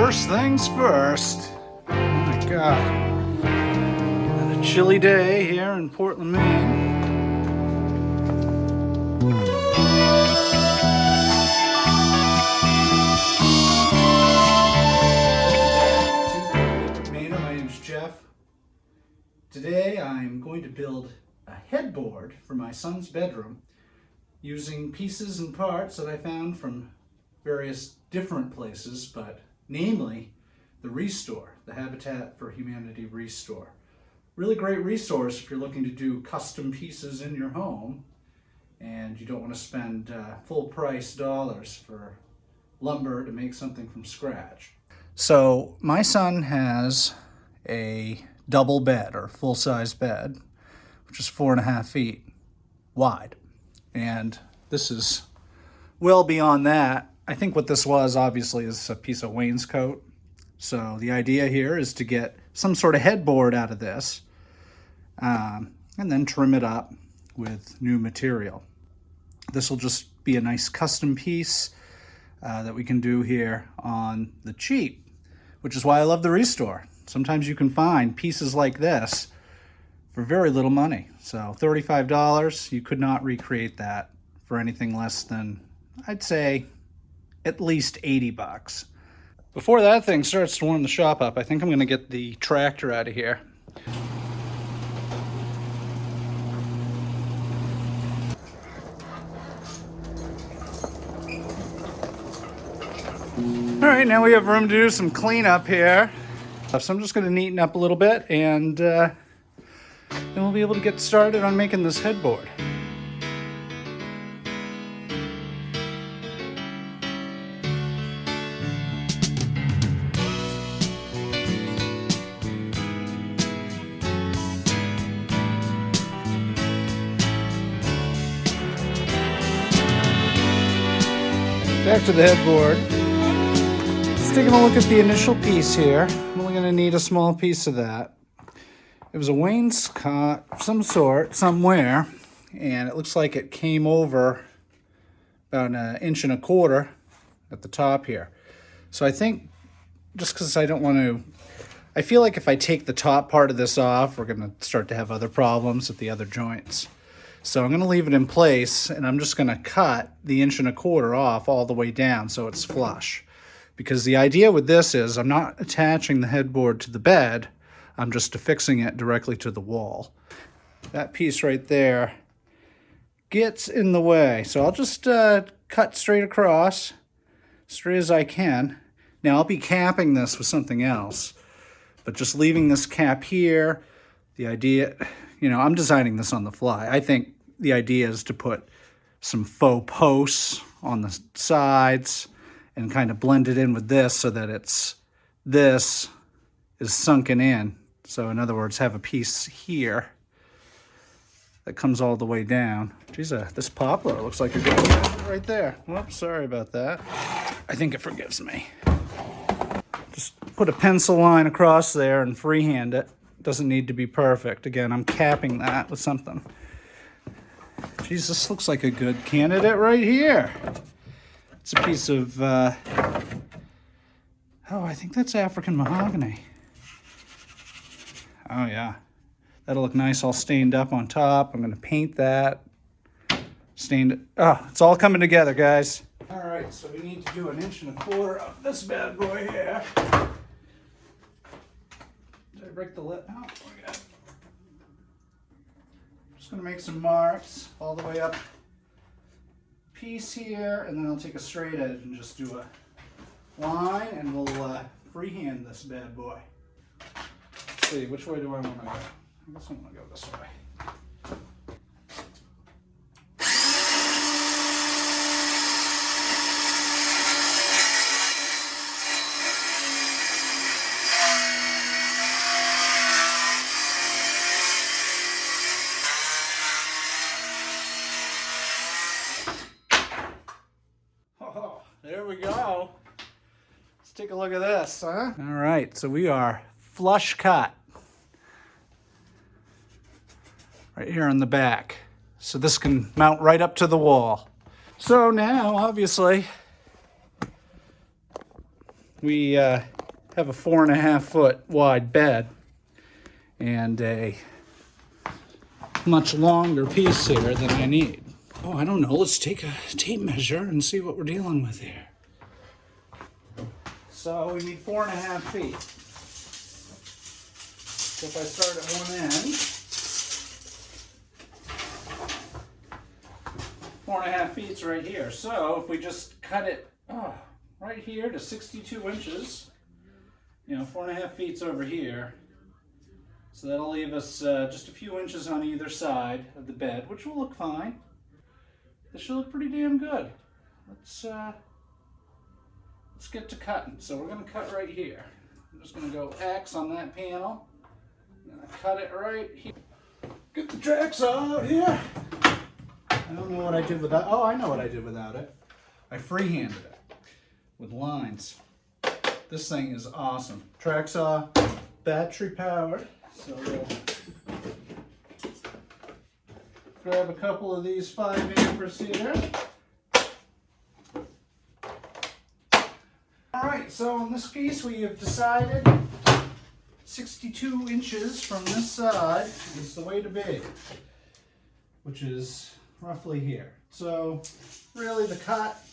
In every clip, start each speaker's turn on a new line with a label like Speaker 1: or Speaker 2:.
Speaker 1: First things first. Oh my God. A chilly day here in Portland, Maine. My name's Jeff. Today I'm going to build a headboard for my son's bedroom using pieces and parts that I found from various different places, but namely the ReStore, the Habitat for Humanity ReStore. Really great resource if you're looking to do custom pieces in your home and you don't want to spend full price dollars for lumber to make something from scratch. So my son has a double bed or full-size bed, which is 4.5 feet wide. And this is well beyond that. I think what this was obviously is a piece of wainscot. So the idea here is to get some sort of headboard out of this and then trim it up with new material. This will just be a nice custom piece that we can do here on the cheap, which is why I love the ReStore. Sometimes you can find pieces like this for very little money. So $35, you could not recreate that for anything less than, I'd say, at least 80 bucks. Before that thing starts to warm the shop up, I think I'm gonna get the tractor out of here. All right, now we have room to do some cleanup here. So I'm just gonna neaten up a little bit and then we'll be able to get started on making this headboard. Back to the headboard. Just taking a look at the initial piece here. I'm only going to need a small piece of that. It was a wainscot of some sort, somewhere, and it looks like it came over about 1.25 inches at the top here. So I think, just because I don't want to, I feel like if I take the top part of this off, we're going to start to have other problems with the other joints. So I'm going to leave it in place, and I'm just going to cut the 1.25 inches off all the way down so it's flush. Because the idea with this is I'm not attaching the headboard to the bed, I'm just affixing it directly to the wall. That piece right there gets in the way, so I'll just cut straight across, straight as I can. Now I'll be capping this with something else, but just leaving this cap here, the idea, you know, I'm designing this on the fly. I think the idea is to put some faux posts on the sides and kind of blend it in with this so that this is sunken in. So in other words, have a piece here that comes all the way down. Geez, this poplar looks like a good one right there. Whoops, sorry about that. I think it forgives me. Just put a pencil line across there and freehand it. Doesn't need to be perfect. Again, I'm capping that with something. Geez, this looks like a good candidate right here. It's a piece of, oh, I think that's African mahogany. Oh yeah, that'll look nice all stained up on top. I'm gonna paint that. Stained, oh, it's all coming together, guys. All right, so we need to do 1.25 inches of this bad boy here. Did I break the lip? Oh, okay. Just gonna make some marks all the way up piece here, and then I'll take a straight edge and just do a line, and we'll freehand this bad boy. Let's see, which way do I want to go? I guess I want to go this way. There we go. Let's take a look at this, huh? All right, so we are flush cut right here on the back. So this can mount right up to the wall. So now, obviously, We have a 4.5 foot wide bed and a much longer piece here than I need. Oh, I don't know. Let's take a tape measure and see what we're dealing with here. So we need 4.5 feet. So if I start at one end, 4.5 feet's right here. So if we just cut it right here to 62 inches, 4.5 feet's over here. So that'll leave us just a few inches on either side of the bed, which will look fine. This should look pretty damn good. Let's get to cutting. So we're going to cut right here. I'm just going to go X on that panel. I'm going to cut it right here. Get the track saw out here. I don't know what I did without. Oh, I know what I did without it. I freehanded it with lines. This thing is awesome. Track saw, battery powered. So we'll grab a couple of these 5 amperes here. All right, so on this piece we have decided 62 inches from this side is the way to be, which is roughly here. So really the cut,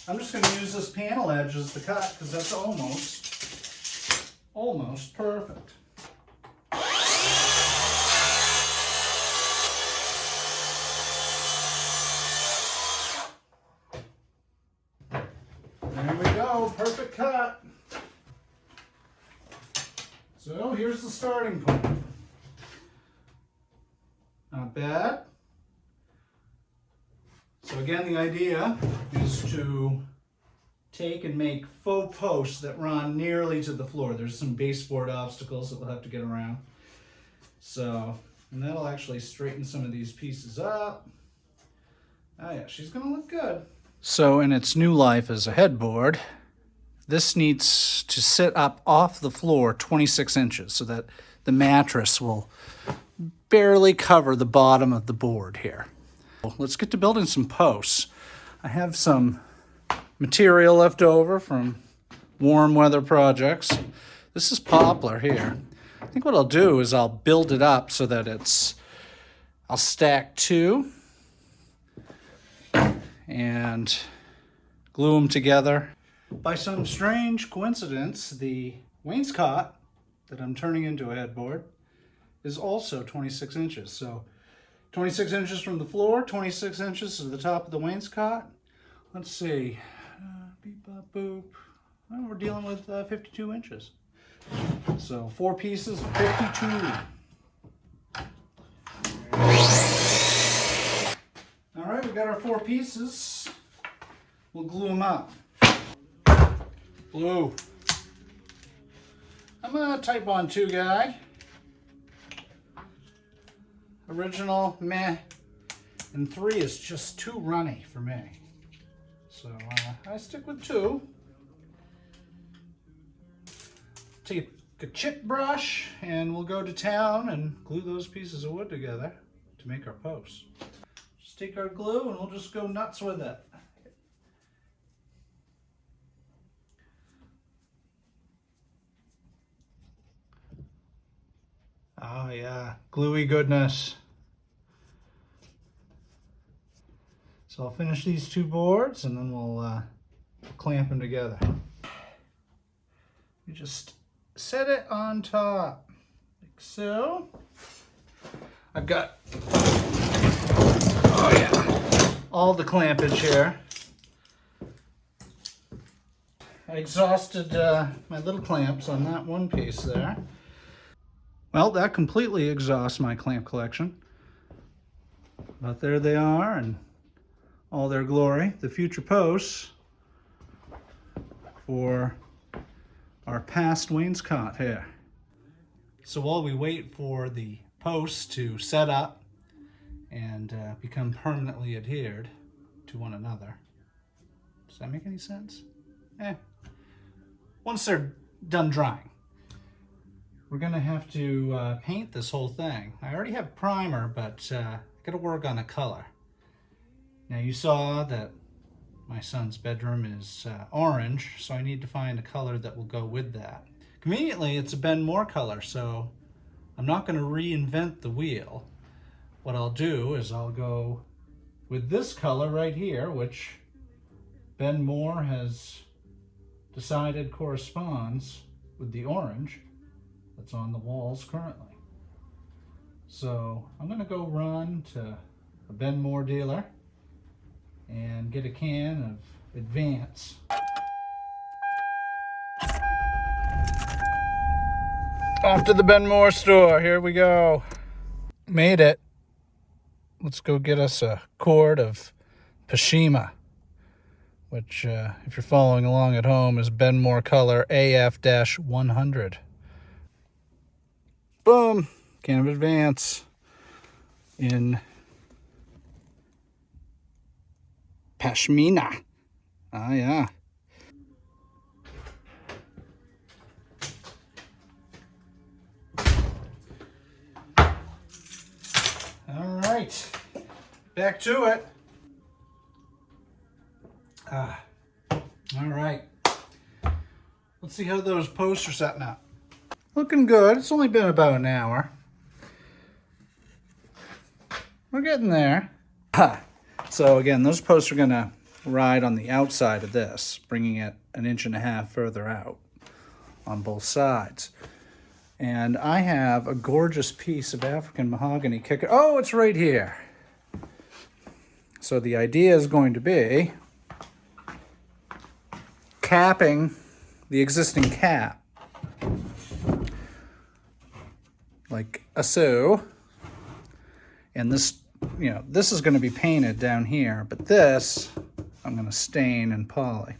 Speaker 1: I'm just going to use this panel edge as the cut because that's almost perfect. There we go, perfect cut. So here's the starting point. Not bad. So again, the idea is to take and make faux posts that run nearly to the floor. There's some baseboard obstacles that we'll have to get around. So, and that'll actually straighten some of these pieces up. Oh yeah, she's gonna look good. So in its new life as a headboard, this needs to sit up off the floor 26 inches so that the mattress will barely cover the bottom of the board here. Let's get to building some posts. I have some material left over from warm weather projects. This is poplar here. I think what I'll do is I'll build it up so that I'll stack 2 and glue them together. By some strange coincidence, the wainscot that I'm turning into a headboard is also 26 inches. So 26 inches from the floor, 26 inches to the top of the wainscot. Let's see. Beep, bop, boop. Well, we're dealing with 52 inches. So 4 pieces of 52. All right, we got our 4 pieces. We'll glue them up. Glue. I'm a type on 2 guy. Original, meh. And 3 is just too runny for me. So I stick with 2. Take a chip brush and we'll go to town and glue those pieces of wood together to make our posts. Just take our glue and we'll just go nuts with it. Oh yeah, gluey goodness. So I'll finish these 2 boards and then we'll clamp them together. You just set it on top, like so. I've got, oh yeah, all the clampage here. I exhausted my little clamps on that one piece there. Well, that completely exhausts my clamp collection. But there they are in all their glory. The future posts for our past wainscot here. So while we wait for the posts to set up and become permanently adhered to one another. Does that make any sense? Once they're done drying, we're gonna have to paint this whole thing. I already have primer, but I gotta work on a color. Now you saw that My son's bedroom is orange, so I need to find a color that will go with that. Conveniently, it's a Ben Moore color, so I'm not going to reinvent the wheel. What I'll do is I'll go with this color right here, which Ben Moore has decided corresponds with the orange that's on the walls currently. So I'm going to go run to a Ben Moore dealer and get a can of Advance. Off to the Ben Moore store. Here we go. Made it. Let's go get us a cord of Pashima, which, if you're following along at home, is Ben Moore color AF-100. Boom. Can of Advance in Pashmina. Ah, yeah. All right, back to it. All right. Let's see how those posts are setting up. Looking good. It's only been about an hour. We're getting there. So again, those posts are gonna ride on the outside of this, bringing it 1.5 inches further out on both sides. And I have a gorgeous piece of African mahogany kicker. Oh, it's right here. So the idea is going to be capping the existing cap like a so. And this, this is going to be painted down here, but this I'm going to stain and poly.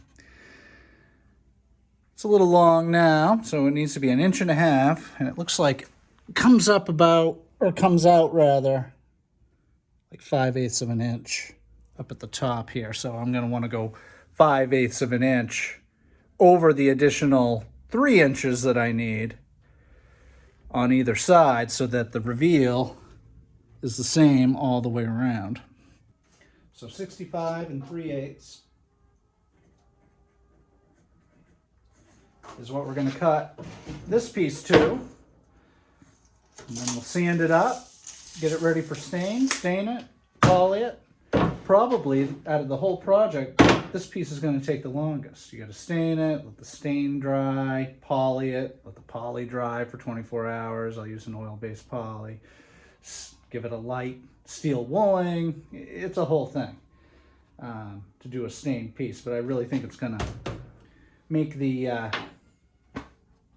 Speaker 1: It's a little long now, so it needs to be 1.5 inches, and it looks like it comes up about, or comes out rather, like 5/8 of an inch up at the top here. So I'm going to want to go 5/8 of an inch over the additional 3 inches that I need on either side, so that the reveal is the same all the way around. So 65 3/8 is what we're going to cut this piece to. And then we'll sand it up, get it ready for stain it, poly it. Probably out of the whole project, this piece is going to take the longest. You got to stain it, let the stain dry, poly it, let the poly dry for 24 hours. I'll use an oil-based poly. Give it a light steel wooling. It's a whole thing to do a stained piece, but I really think it's going to make the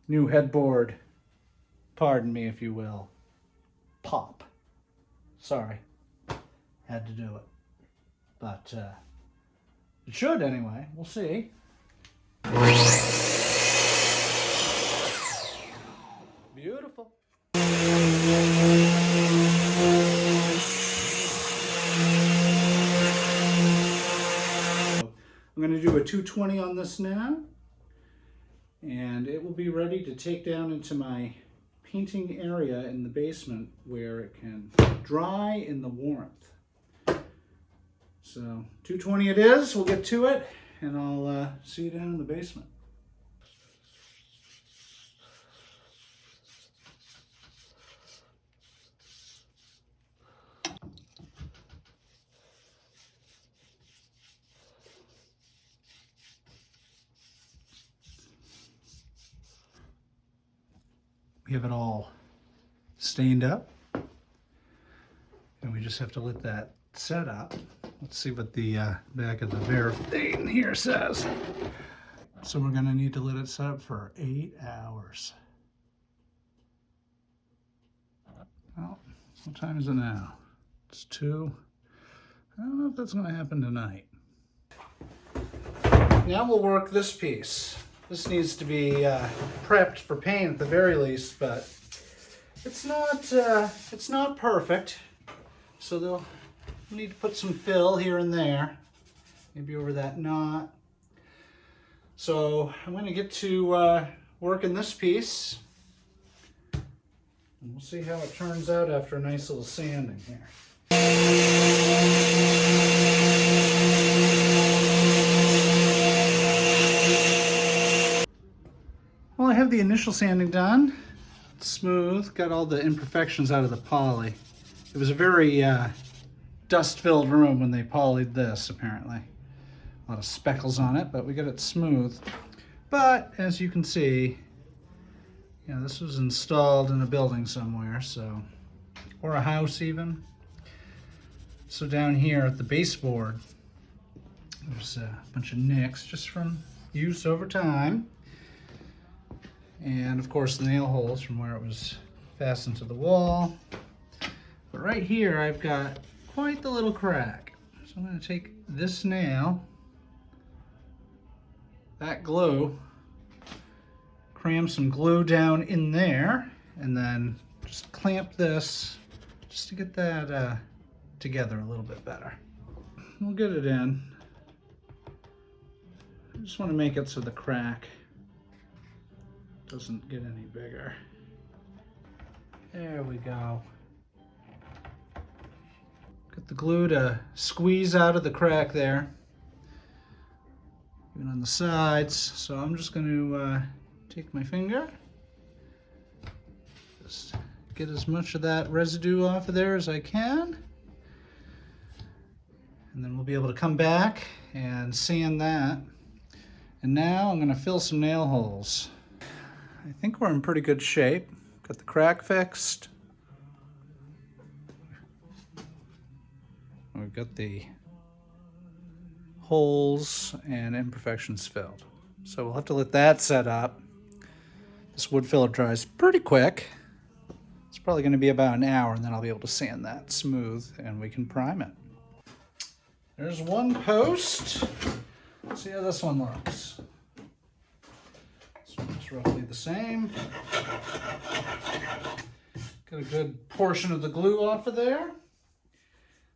Speaker 1: new headboard, pardon me if you will, pop. Sorry, had to do it. But it should anyway. We'll see. Beautiful. I'm going to do a 220 on this now, and it will be ready to take down into my painting area in the basement where it can dry in the warmth. So 220 it is. We'll get to it, and I'll see you down in the basement. We have it all stained up, and we just have to let that set up. Let's see what the back of the Verifane here says. So we're going to need to let it set up for 8 hours. Well, what time is it now? It's 2. I don't know if that's going to happen tonight. Now we'll work this piece. This needs to be prepped for paint at the very least, but it's not perfect. So they'll need to put some fill here and there, maybe over that knot. So I'm going to get to working this piece, and we'll see how it turns out after a nice little sanding here. I have the initial sanding done. It's smooth, got all the imperfections out of the poly. It was a very dust-filled room when they polyed this, apparently. A lot of speckles on it, but we got it smooth. But as you can see, this was installed in a building somewhere, so, or a house even. So down here at the baseboard, there's a bunch of nicks just from use over time. And of course the nail holes from where it was fastened to the wall. But right here I've got quite the little crack. So I'm going to take this nail, that glue, cram some glue down in there, and then just clamp this just to get that together a little bit better. We'll get it in. I just want to make it so the crack doesn't get any bigger. There we go. Get the glue to squeeze out of the crack there, even on the sides. So I'm just going to take my finger, just get as much of that residue off of there as I can, and then we'll be able to come back and sand that. And now I'm going to fill some nail holes. I think we're in pretty good shape. Got the crack fixed. We've got the holes and imperfections filled. So we'll have to let that set up. This wood filler dries pretty quick. It's probably going to be about an hour, and then I'll be able to sand that smooth and we can prime it. There's one post. Let's see how this one looks. This one's roughly the same. Got a good portion of the glue off of there.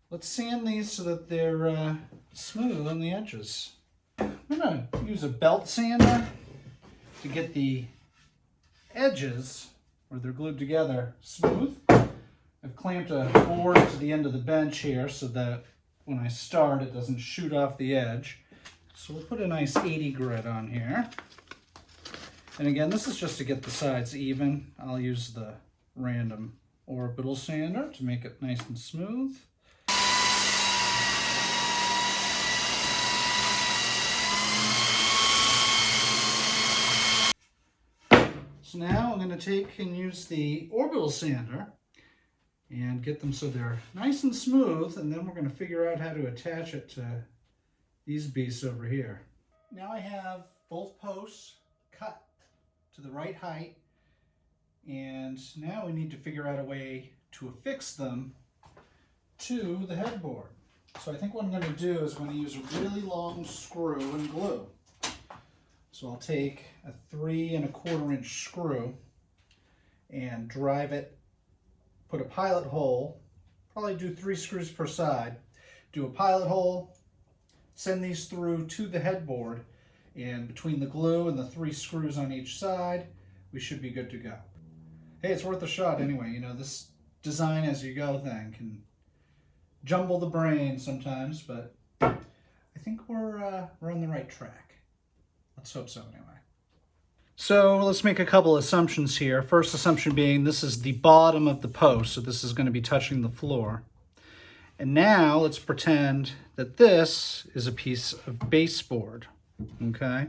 Speaker 1: Let's sand these so that they're smooth on the edges. I'm going to use a belt sander to get the edges, where they're glued together, smooth. I've clamped a board to the end of the bench here so that when I start it doesn't shoot off the edge. So we'll put a nice 80 grit on here. And again, this is just to get the sides even. I'll use the random orbital sander to make it nice and smooth. So now I'm going to take and use the orbital sander and get them so they're nice and smooth, and then we're going to figure out how to attach it to these beasts over here. Now I have both posts cut to the right height, and now we need to figure out a way to affix them to the headboard. So I think what I'm going to do is I'm going to use a really long screw and glue. So I'll take a 3 1/4 inch screw and drive it, put a pilot hole, probably do 3 screws per side, do a pilot hole, send these through to the headboard, and between the glue and the 3 screws on each side, we should be good to go. Hey, it's worth a shot anyway. This design as you go thing can jumble the brain sometimes, but I think we're on the right track. Let's hope so anyway. So let's make a couple assumptions here. First assumption being this is the bottom of the post, so this is going to be touching the floor. And now let's pretend that this is a piece of baseboard, okay?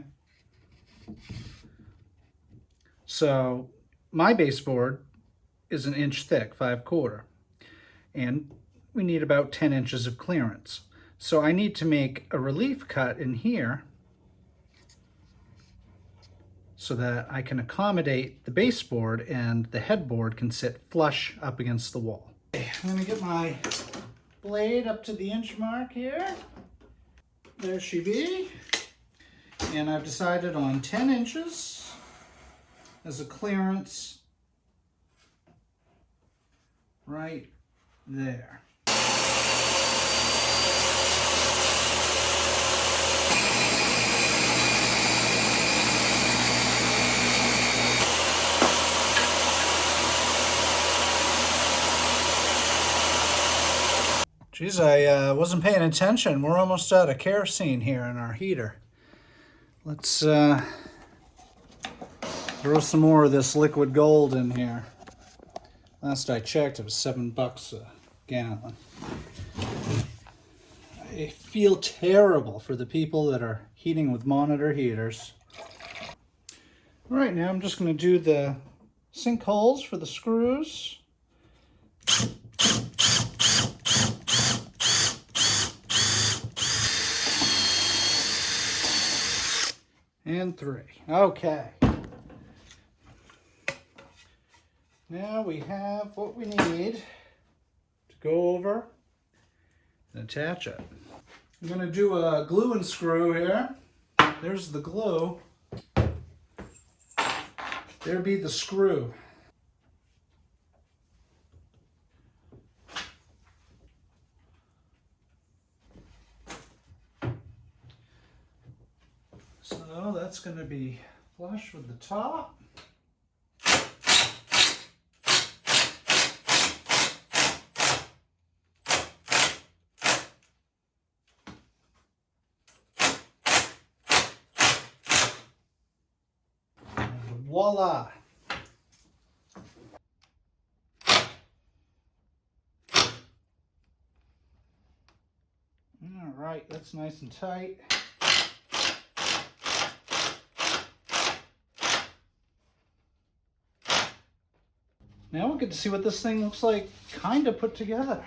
Speaker 1: So my baseboard is 1 inch thick, 5/4, and we need about 10 inches of clearance. So I need to make a relief cut in here so that I can accommodate the baseboard and the headboard can sit flush up against the wall. Okay, I'm gonna get my blade up to the inch mark here. There she be. And I've decided on 10 inches as a clearance right there. Geez, I wasn't paying attention. We're almost out of kerosene here in our heater. Let's Throw some more of this liquid gold in here. Last I checked, it was $7 a gallon. I feel terrible for the people that are heating with monitor heaters. All right, now I'm just going to do the sink holes for the screws. And 3. Okay. Now we have what we need to go over and attach it. I'm going to do a glue and screw here. There's the glue. There be the screw. So that's going to be flush with the top. And voila! All right, that's nice and tight. Now we'll get to see what this thing looks like kind of put together.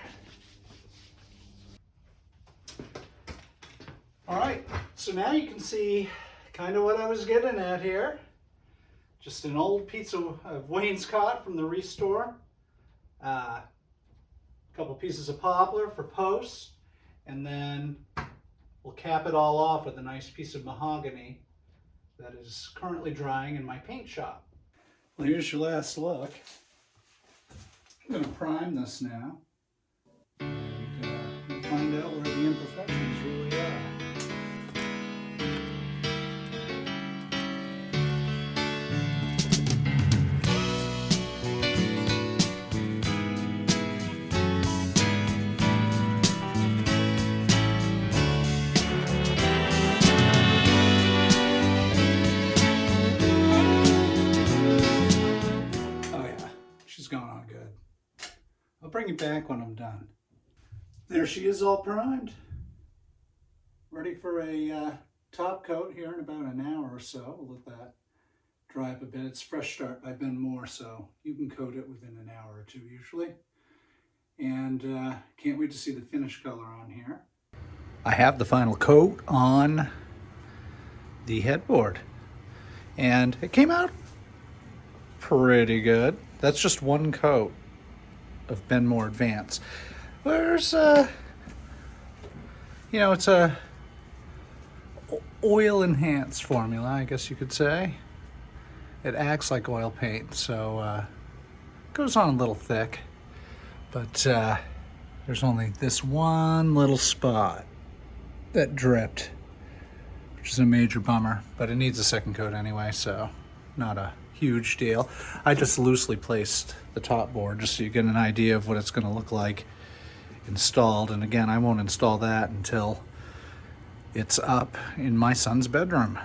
Speaker 1: All right, so now you can see kind of what I was getting at here. Just an old piece of wainscot from the ReStore. A couple pieces of poplar for posts. And then we'll cap it all off with a nice piece of mahogany that is currently drying in my paint shop. Well, here's your last look. I'm going to prime this now, and we'll find out where the imperfections really are. Oh yeah, she's going on good. I'll bring it back when I'm done. There she is, all primed. Ready for a top coat here in about an hour or so. We'll let that dry up a bit. It's Fresh Start by Ben Moore, so you can coat it within an hour or two usually. And can't wait to see the finish color on here. I have the final coat on the headboard, and it came out pretty good. That's just one coat of Ben Moore Advance. There's you know, it's a oil enhanced formula, I guess you could say. It acts like oil paint, so goes on a little thick, but there's only this one little spot that dripped, which is a major bummer, but it needs a second coat anyway, so not a huge deal. I just loosely placed the top board just so you get an idea of what it's going to look like installed. And again, I won't install that until it's up in my son's bedroom,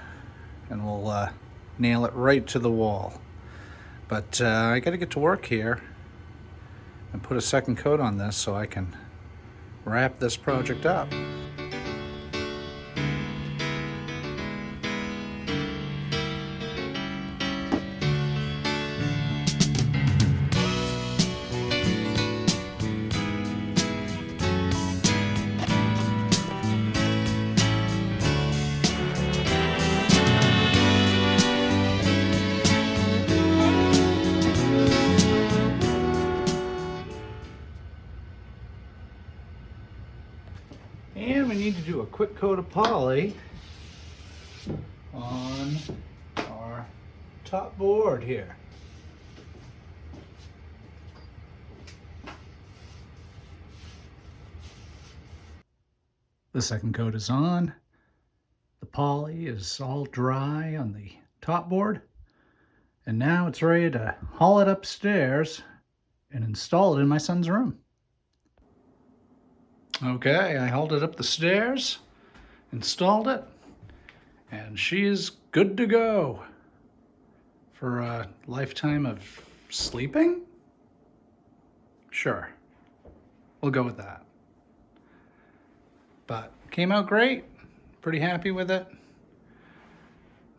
Speaker 1: and we'll nail it right to the wall. But I got to get to work here and put a second coat on this so I can wrap this project up. And we need to do a quick coat of poly on our top board here. The second coat is on. The poly is all dry on the top board. And now it's ready to haul it upstairs and install it in my son's room. Okay, I hauled it up the stairs, installed it, and she is good to go for a lifetime of sleeping? Sure, we'll go with that. But came out great, pretty happy with it.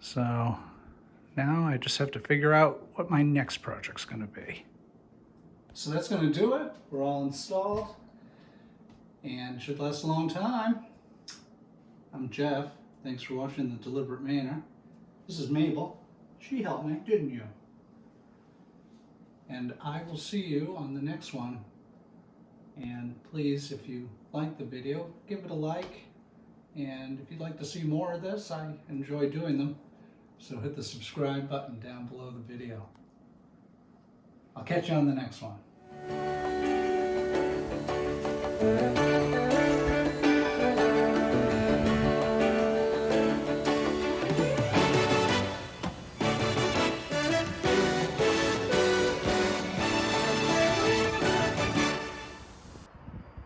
Speaker 1: So now I just have to figure out what my next project's gonna be. So that's gonna do it. We're all installed and should last a long time. I'm Jeff. Thanks for watching The Deliberate Manor. This is Mabel. She helped me, didn't you? And I will see you on the next one. And please, if you like the video, give it a like. And if you'd like to see more of this, I enjoy doing them. So hit the subscribe button down below the video. I'll catch you on the next one.